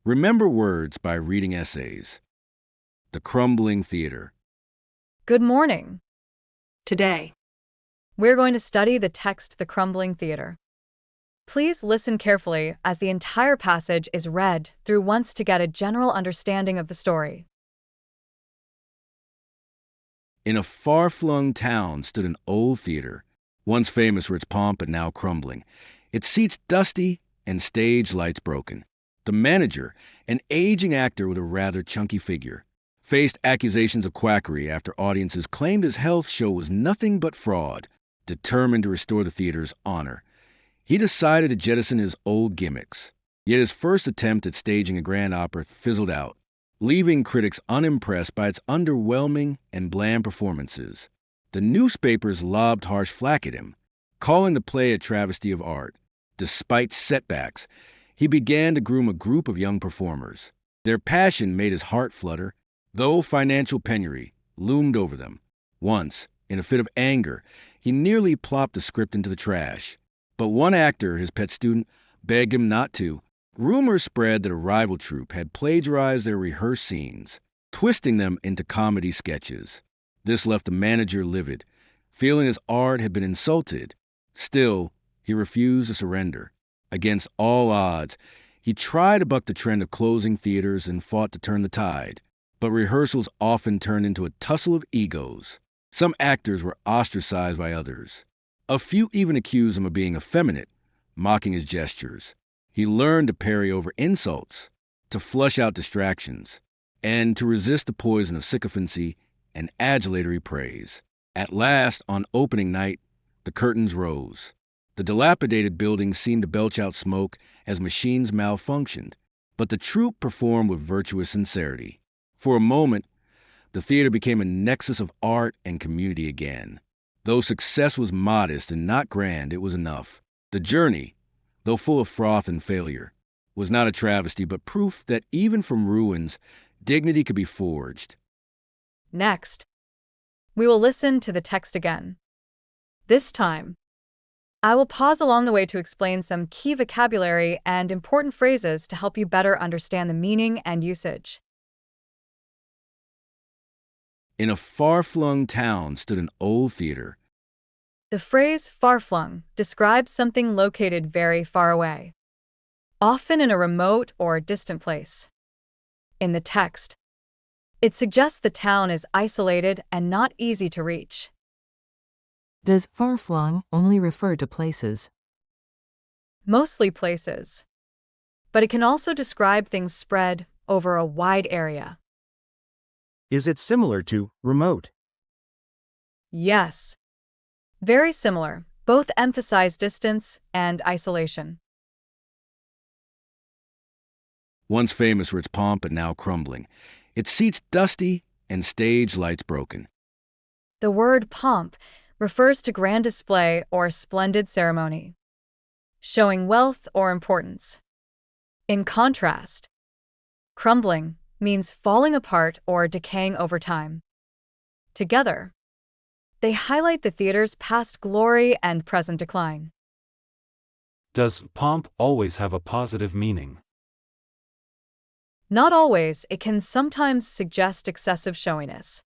Remember words by reading essays. The Crumbling Theater. Good morning. Today, We're going to study the text The Crumbling Theater. Please listen carefully as the entire passage is read through once to get a general understanding of the story. In a far-flung town stood an old theater, once famous for its pomp but now crumbling. Its seats dusty and stage lights broken. The manager, an aging actor with a rather chunky figure, faced accusations of quackery after audiences claimed his health show was nothing but fraud. Determined to restore the theater's honor, he decided to jettison his old gimmicks. Yet his first attempt at staging a grand opera fizzled out, leaving critics unimpressed by its underwhelming and bland performances. The newspapers lobbed harsh flack at him, calling the play a travesty of art. Despite setbacks, he began to groom a group of young performers. Their passion made his heart flutter, though financial penury loomed over them. Once, in a fit of anger, he nearly plopped the script into the trash. But one actor, his pet student, begged him not to. Rumors spread that a rival troupe had plagiarized their rehearsed scenes, twisting them into comedy sketches. This left the manager livid, feeling his art had been insulted. Still, he refused to surrender. Against all odds, he tried to buck the trend of closing theaters and fought to turn the tide. But rehearsals often turned into a tussle of egos. Some actors were ostracized by others. A few even accused him of being effeminate, mocking his gestures. He learned to parry over insults, to flush out distractions, and to resist the poison of sycophancy and adulatory praise. At last, on opening night, the curtains rose. The dilapidated building seemed to belch out smoke as machines malfunctioned, but the troupe performed with virtuous sincerity. For a moment, the theater became a nexus of art and community again. Though success was modest and not grand, it was enough. The journey, though full of froth and failure, was not a travesty, but proof that even from ruins, dignity could be forged. Next, we will listen to the text again. This time, I will pause along the way to explain some key vocabulary and important phrases to help you better understand the meaning and usage. In a far-flung town stood an old theater. The phrase far-flung describes something located very far away, often in a remote or distant place. In the text, it suggests the town is isolated and not easy to reach. does far-flung only refer to places? Mostly places, but it can also describe things spread over a wide area. Is it similar to remote? Yes, very similar. Both emphasize distance and isolation. Once famous for its pomp but now crumbling. Its seats dusty and stage lights broken. The word pomp refers to grand display or splendid ceremony, showing wealth or importance. In contrast, crumbling means falling apart or decaying over time. Together, they highlight the theater's past glory and present decline. Does pomp always have a positive meaning? Not always, it can sometimes suggest excessive showiness.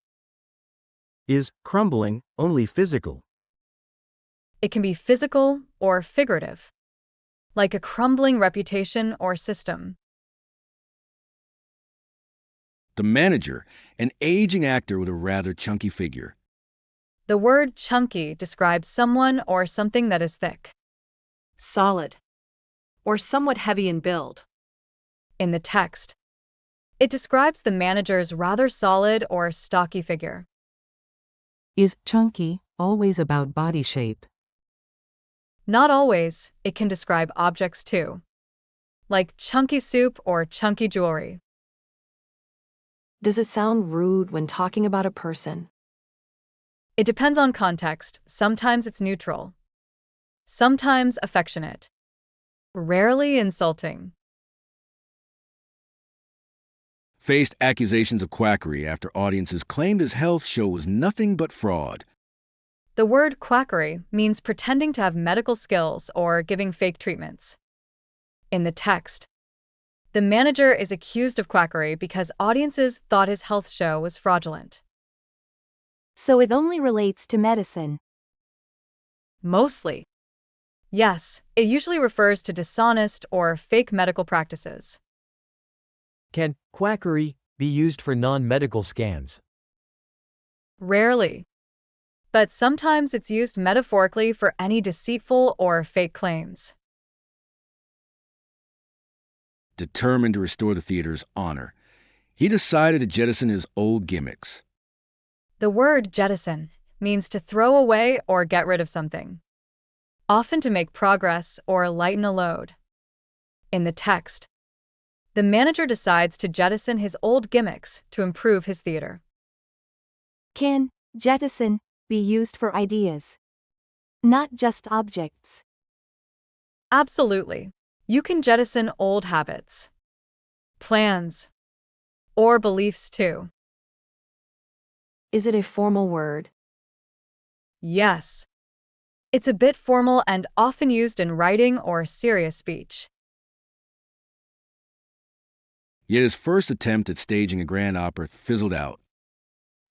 Is crumbling only physical? It can be physical or figurative, like a crumbling reputation or system. The manager, an aging actor with a rather chunky figure. The word chunky describes someone or something that is thick. Solid, or somewhat heavy in build. In the text, it describes the manager's rather solid or stocky figure. Is chunky always about body shape? Not always, it can describe objects too, like chunky soup or chunky jewelry. Does it sound rude when talking about a person? It depends on context. Sometimes it's neutral, sometimes affectionate, rarely insulting. Faced accusations of quackery after audiences claimed his health show was nothing but fraud. The word quackery means pretending to have medical skills or giving fake treatments. In the text, The manager is accused of quackery because audiences thought his health show was fraudulent. So it only relates to medicine. Mostly. Yes, it usually refers to dishonest or fake medical practices. Can quackery be used for non-medical scams? Rarely. But sometimes it's used metaphorically for any deceitful or fake claims. Determined to restore the theater's honor, he decided to jettison his old gimmicks. The word jettison means to throw away or get rid of something, often to make progress or lighten a load. In the text, the manager decides to jettison his old gimmicks to improve his theater. Can jettison be used for ideas, not just objects? Absolutely. You can jettison old habits, plans, or beliefs too. Is it a formal word? Yes. It's a bit formal and often used in writing or serious speech. Yet his first attempt at staging a grand opera fizzled out.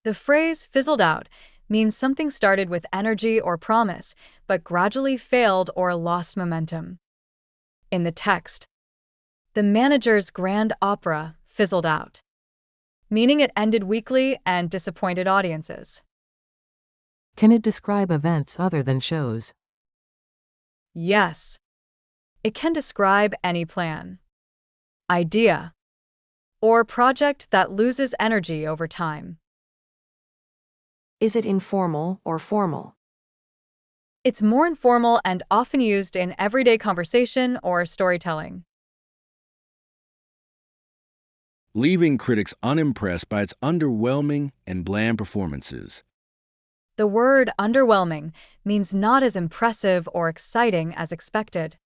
The phrase fizzled out means something started with energy or promise, but gradually failed or lost momentum. In the text, the manager's grand opera fizzled out, meaning it ended weakly and disappointed audiences. Can it describe events other than shows? Yes, it can describe any plan, idea, or project that loses energy over time. Is it informal or formal? It's more informal and often used in everyday conversation or storytelling. Leaving critics unimpressed by its underwhelming and bland performances. The word underwhelming means not as impressive or exciting as expected.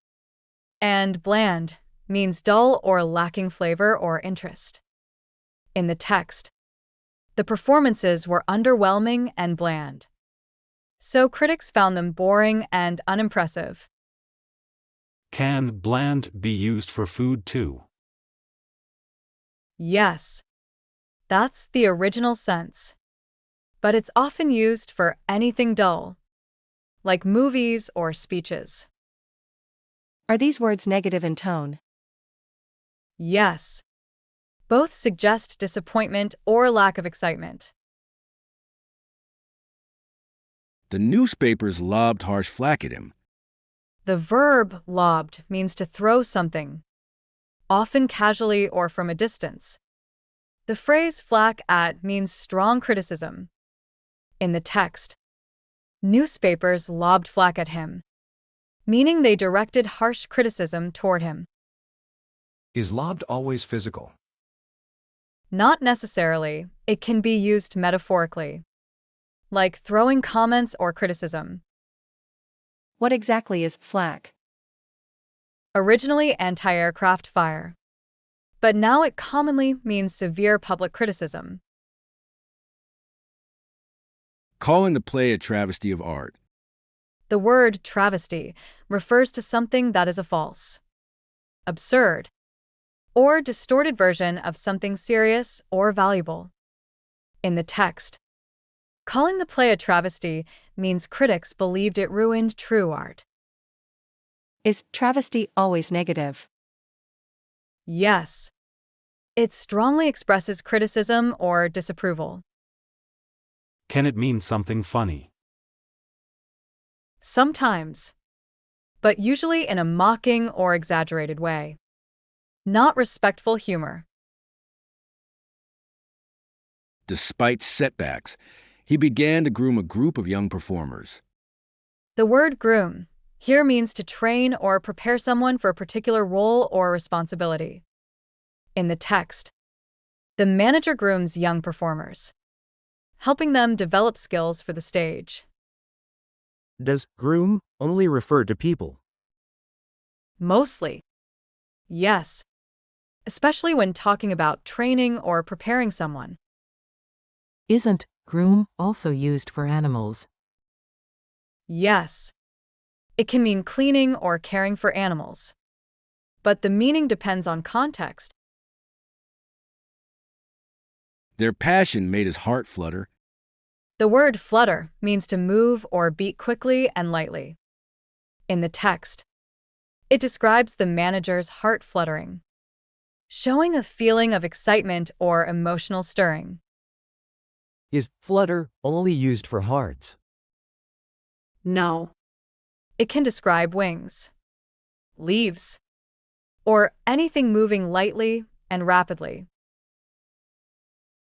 And bland means dull or lacking flavor or interest. In the text, the performances were underwhelming and bland, so critics found them boring and unimpressive. Can bland be used for food too? Yes, that's the original sense. But it's often used for anything dull, like movies or speeches. Are these words negative in tone? Yes. Both suggest disappointment or lack of excitement. The newspapers lobbed harsh flack at him. The verb lobbed means to throw something, often casually or from a distance. The phrase flack at means strong criticism. In the text, newspapers lobbed flack at him, meaning they directed harsh criticism toward him. Is lobbed always physical? Not necessarily, it can be used metaphorically, like throwing comments or criticism. What exactly is flak? Originally anti-aircraft fire, but now it commonly means severe public criticism. Calling the play a travesty of art. The word travesty refers to something that is a false, absurd, or distorted version of something serious or valuable. In the text, calling the play a travesty means critics believed it ruined true art. Is travesty always negative? Yes. It strongly expresses criticism or disapproval. Can it mean something funny? Sometimes, but usually in a mocking or exaggerated way. Not respectful humor. Despite setbacks, he began to groom a group of young performers. The word groom here means to train or prepare someone for a particular role or responsibility. In the text, the manager grooms young performers, helping them develop skills for the stage. Does groom only refer to people? Mostly. Yes. Especially when talking about training or preparing someone. Isn't groom also used for animals? Yes. It can mean cleaning or caring for animals. But the meaning depends on context Their passion made his heart flutter. The word flutter means to move or beat quickly and lightly. In the text, it describes the manager's heart fluttering, showing a feeling of excitement or emotional stirring. Is flutter only used for hearts? No. It can describe wings, leaves, or anything moving lightly and rapidly.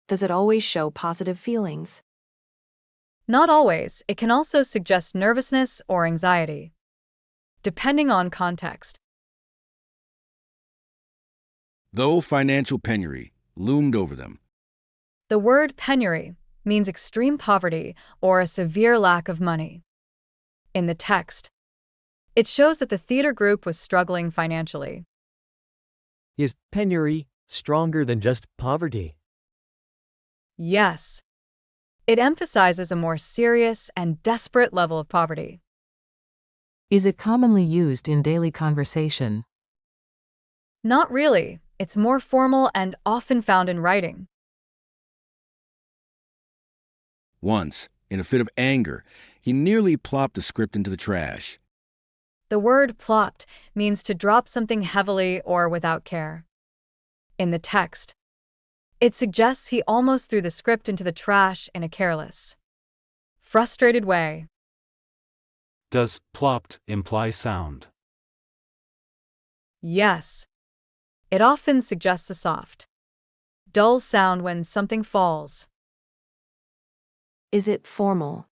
Does it always show positive feelings? Not always. It can also suggest nervousness or anxiety, depending on context. Though financial penury loomed over them, The word penury means extreme poverty or a severe lack of money. In the text, it shows that the theater group was struggling financially. Is penury stronger than just poverty? Yes, it emphasizes a more serious and desperate level of poverty. Is it commonly used in daily conversation? Not really. It's more formal and often found in writing. once, in a fit of anger, he nearly plopped the script into the trash. The word plopped means to drop something heavily or without care. In the text, it suggests he almost threw the script into the trash in a careless, frustrated way. Does plopped imply sound? Yes. It often suggests a soft, dull sound when something falls. Is it formal?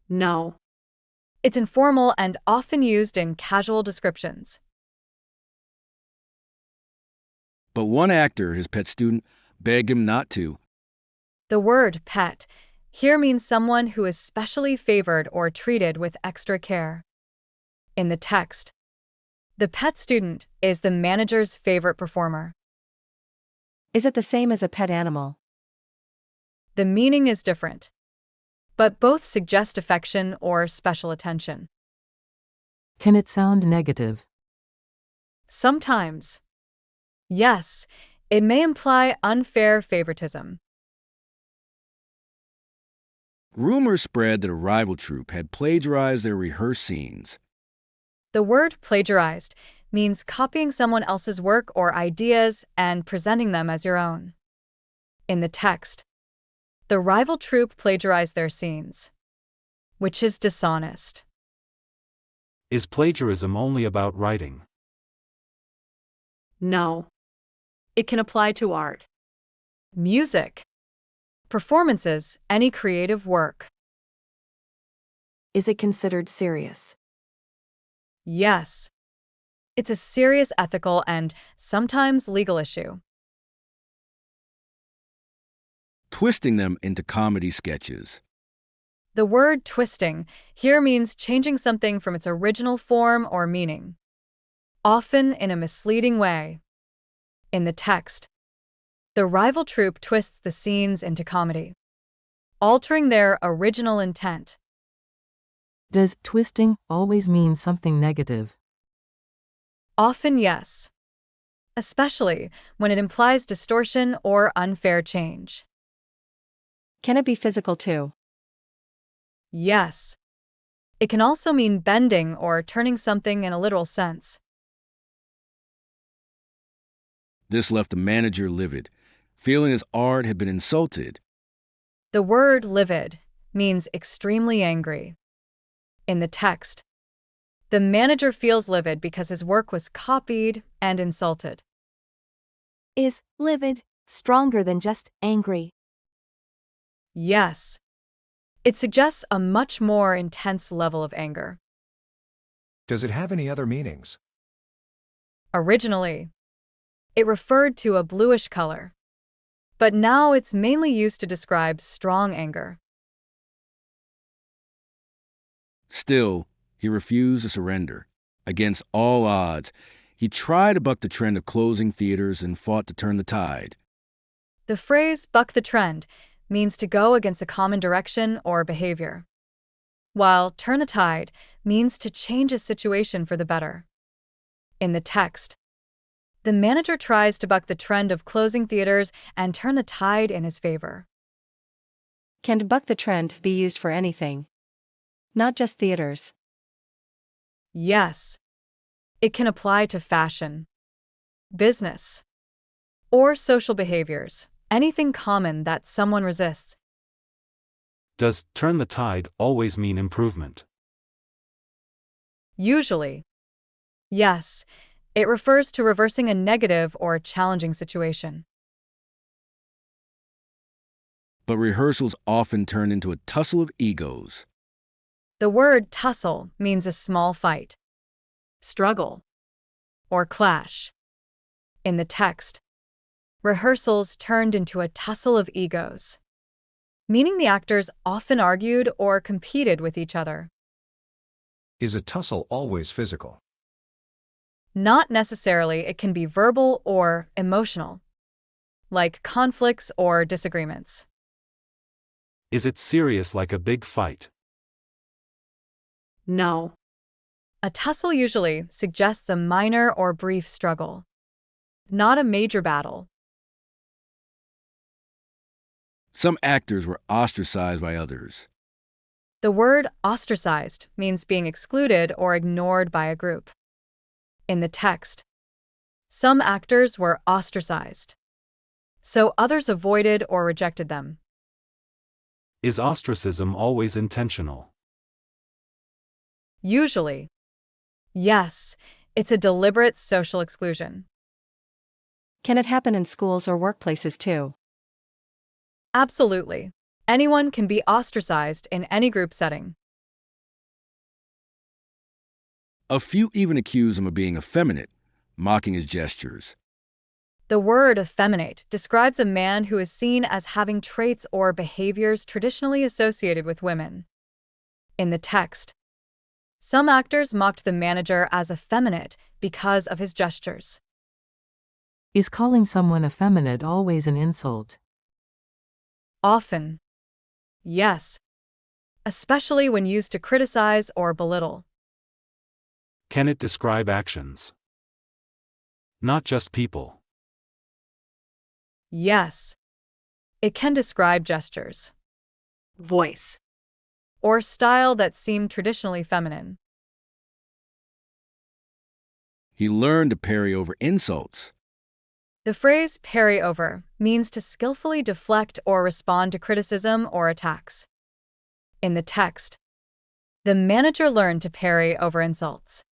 No. It's informal and often used in casual descriptions. But one actor, his pet student, begged him not to. The word pet here means someone who is specially favored or treated with extra care. In the text, the pet student is the manager's favorite performer. Is it the same as a pet animal? The meaning is different, but both suggest affection or special attention. Can it sound negative? Sometimes. Yes, it may imply unfair favoritism. Rumors spread that a rival troupe had plagiarized their rehearsed scenes. The word plagiarized means copying someone else's work or ideas and presenting them as your own. In the text, the rival troupe plagiarized their scenes, which is dishonest. Is plagiarism only about writing? No. It can apply to art, music, performances, any creative work. Is it considered serious? Yes. It's a serious ethical and sometimes legal issue. Twisting them into comedy sketches. The word twisting here means changing something from its original form or meaning, often in a misleading way. In the text, the rival troupe twists the scenes into comedy, altering their original intent. Does twisting always mean something negative? Often, yes, especially when it implies distortion or unfair change. Can it be physical too? Yes. It can also mean bending or turning something in a literal sense. This left the manager livid, feeling his art had been insulted. The word livid means extremely angry. In the text, the manager feels livid because his work was copied and insulted. Is livid stronger than just angry? Yes. It suggests a much more intense level of anger. Does it have any other meanings? Originally, it referred to a bluish color, but now it's mainly used to describe strong anger. Still, he refused to surrender. Against all odds, he tried to buck the trend of closing theaters and fought to turn the tide. The phrase buck the trend means to go against a common direction or behavior, while turn the tide means to change a situation for the better. In the text, The manager tries to buck the trend of closing theaters and turn the tide in his favor. Can buck the trend be used for anything? Not just theaters. Yes, it can apply to fashion, business, or social behaviors, anything common that someone resists. Does turn the tide always mean improvement? Usually, yes, it refers to reversing a negative or challenging situation. But rehearsals often turn into a tussle of egos. The word tussle means a small fight, struggle, or clash. In the text, rehearsals turned into a tussle of egos, meaning the actors often argued or competed with each other. Is a tussle always physical? Not necessarily, it can be verbal or emotional, like conflicts or disagreements. Is it serious like a big fight? No. A tussle usually suggests a minor or brief struggle, not a major battle. Some actors were ostracized by others. The word ostracized means being excluded or ignored by a group. In the text, some actors were ostracized, so others avoided or rejected them. Is ostracism always intentional? Usually, yes, it's a deliberate social exclusion. Can it happen in schools or workplaces too? Absolutely. Anyone can be ostracized in any group setting. A few even accuse him of being effeminate, mocking his gestures. The word effeminate describes a man who is seen as having traits or behaviors traditionally associated with women. In the text, some actors mocked the manager as effeminate because of his gestures. Is calling someone effeminate always an insult? Often, yes, especially when used to criticize or belittle. Can it describe actions? Not just people. Yes, it can describe gestures, voice, or style that seem traditionally feminine. He learned to parry over insults. The phrase parry over means to skillfully deflect or respond to criticism or attacks. In the text, the manager learned to parry over insults,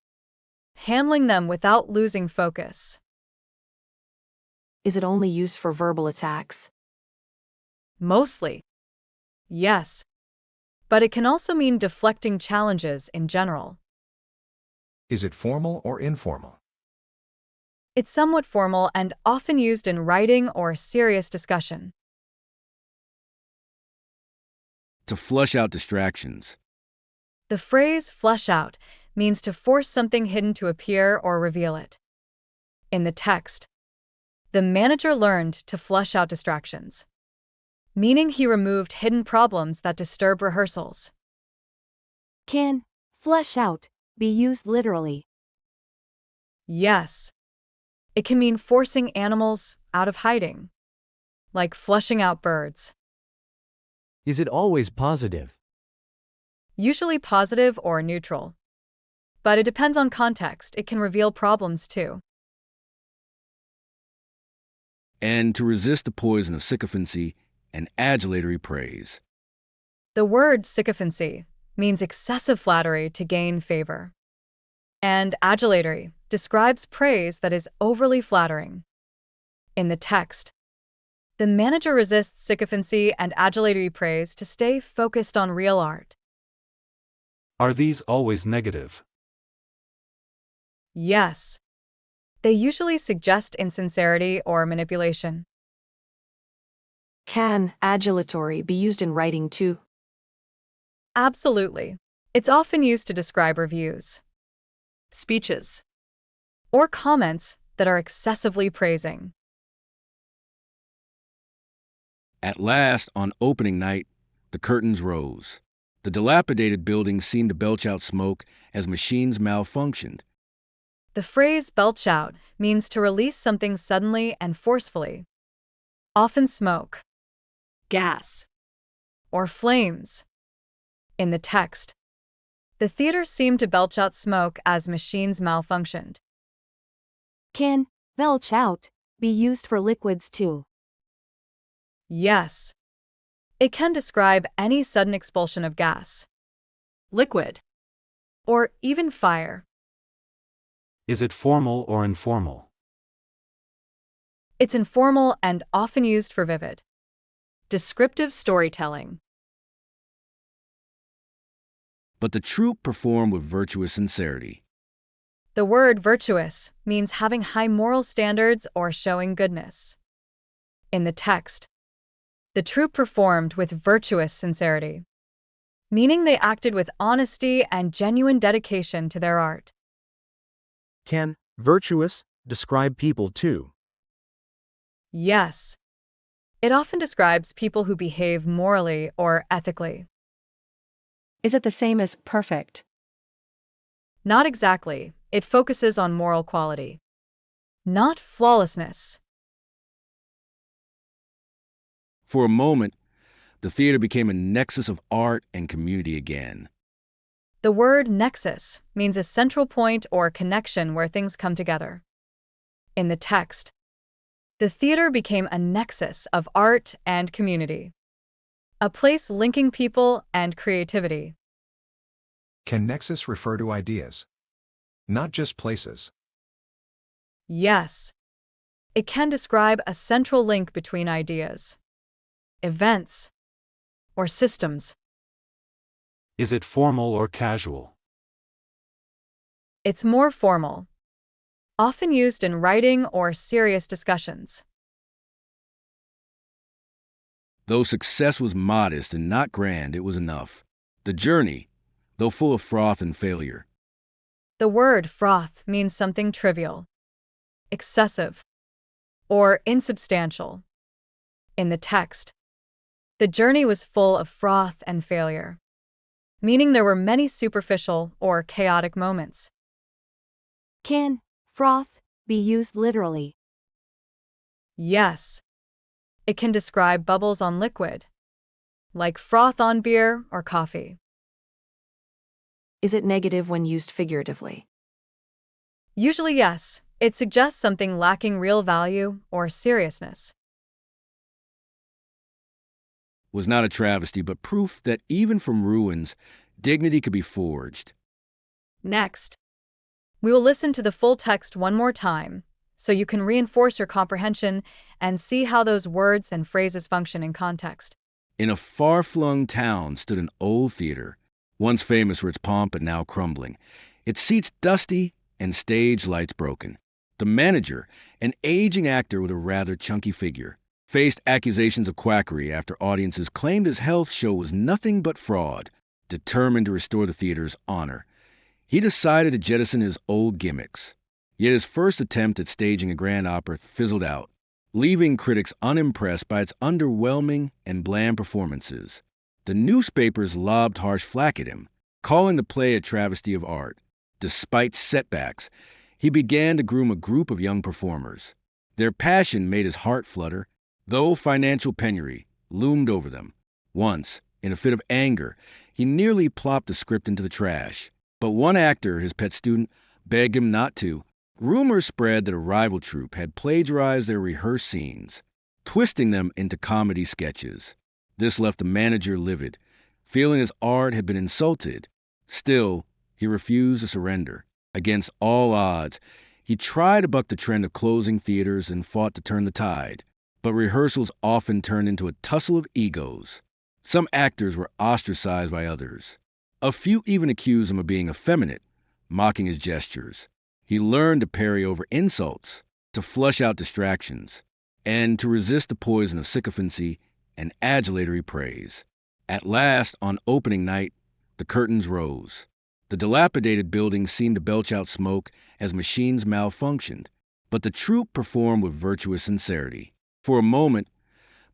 handling them without losing focus. Is it only used for verbal attacks? Mostly, yes, but it can also mean deflecting challenges in general. Is it formal or informal? It's somewhat formal and often used in writing or serious discussion. To flush out distractions. The phrase flush out means to force something hidden to appear or reveal it. In the text, the manager learned to flush out distractions, meaning he removed hidden problems that disturb rehearsals. Can flush out be used literally? Yes, it can mean forcing animals out of hiding, like flushing out birds. Is it always positive? Usually positive or neutral. But it depends on context, it can reveal problems too. And to resist the poison of sycophancy and adulatory praise. The word sycophancy means excessive flattery to gain favor. And adulatory describes praise that is overly flattering. In the text, the manager resists sycophancy and adulatory praise to stay focused on real art. Are these always negative? Yes. They usually suggest insincerity or manipulation. Can adulatory be used in writing too? Absolutely. It's often used to describe reviews, speeches, or comments that are excessively praising. At last, on opening night, the curtains rose. The dilapidated building seemed to belch out smoke as machines malfunctioned. The phrase belch out means to release something suddenly and forcefully, often smoke, gas, or flames. In the text, the theater seemed to belch out smoke as machines malfunctioned. Can belch out be used for liquids too? Yes, it can describe any sudden expulsion of gas, liquid, or even fire. Is it formal or informal? It's informal and often used for vivid, descriptive storytelling. But the troupe performed with virtuous sincerity. The word virtuous means having high moral standards or showing goodness. In the text, the troupe performed with virtuous sincerity, meaning they acted with honesty and genuine dedication to their art. Can virtuous describe people too? Yes, it often describes people who behave morally or ethically. Is it the same as perfect? Not exactly. It focuses on moral quality, not flawlessness. For a moment, the theater became a nexus of art and community again. The word nexus means a central point or connection where things come together. In the text, the theater became a nexus of art and community, a place linking people and creativity. Can nexus refer to ideas? Not just places. Yes, it can describe a central link between ideas, events, or systems. Is it formal or casual? It's more formal, often used in writing or serious discussions. Though success was modest and not grand, it was enough. The journey, though full of froth and failure. The word froth means something trivial, excessive, or insubstantial. In the text, the journey was full of froth and failure, meaning there were many superficial or chaotic moments. Can froth be used literally? Yes, it can describe bubbles on liquid, like froth on beer or coffee. Is it negative when used figuratively? Usually, yes, it suggests something lacking real value or seriousness. Was not a travesty, but proof that even from ruins, dignity could be forged. Next, we will listen to the full text one more time, so you can reinforce your comprehension and see how those words and phrases function in context. In a far-flung town stood an old theater, once famous for its pomp but now crumbling. Its seats dusty and stage lights broken. The manager, an aging actor with a rather chunky figure, faced accusations of quackery after audiences claimed his health show was nothing but fraud. Determined to restore the theater's honor, he decided to jettison his old gimmicks. Yet his first attempt at staging a grand opera fizzled out, leaving critics unimpressed by its underwhelming and bland performances. The newspapers lobbed harsh flack at him, calling the play a travesty of art. Despite setbacks, he began to groom a group of young performers. Their passion made his heart flutter, though financial penury loomed over them. Once, in a fit of anger, he nearly plopped the script into the trash. But one actor, his pet student, begged him not to. Rumors spread that a rival troupe had plagiarized their rehearsed scenes, twisting them into comedy sketches. This left the manager livid, feeling his art had been insulted. Still, he refused to surrender. Against all odds, he tried to buck the trend of closing theaters and fought to turn the tide. But rehearsals often turned into a tussle of egos. Some actors were ostracized by others. A few even accused him of being effeminate, mocking his gestures. He learned to parry over insults, to flush out distractions, and to resist the poison of sycophancy and adulatory praise. At last, on opening night, the curtains rose. The dilapidated building seemed to belch out smoke as machines malfunctioned, but the troupe performed with virtuous sincerity. For a moment,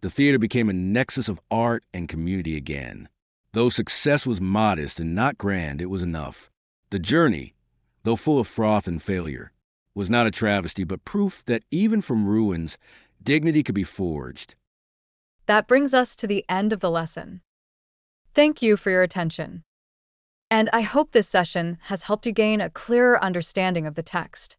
the theater became a nexus of art and community again. Though success was modest and not grand, it was enough. The journey, though full of froth and failure, was not a travesty, but proof that even from ruins, dignity could be forged. That brings us to the end of the lesson. Thank you for your attention. And I hope this session has helped you gain a clearer understanding of the text.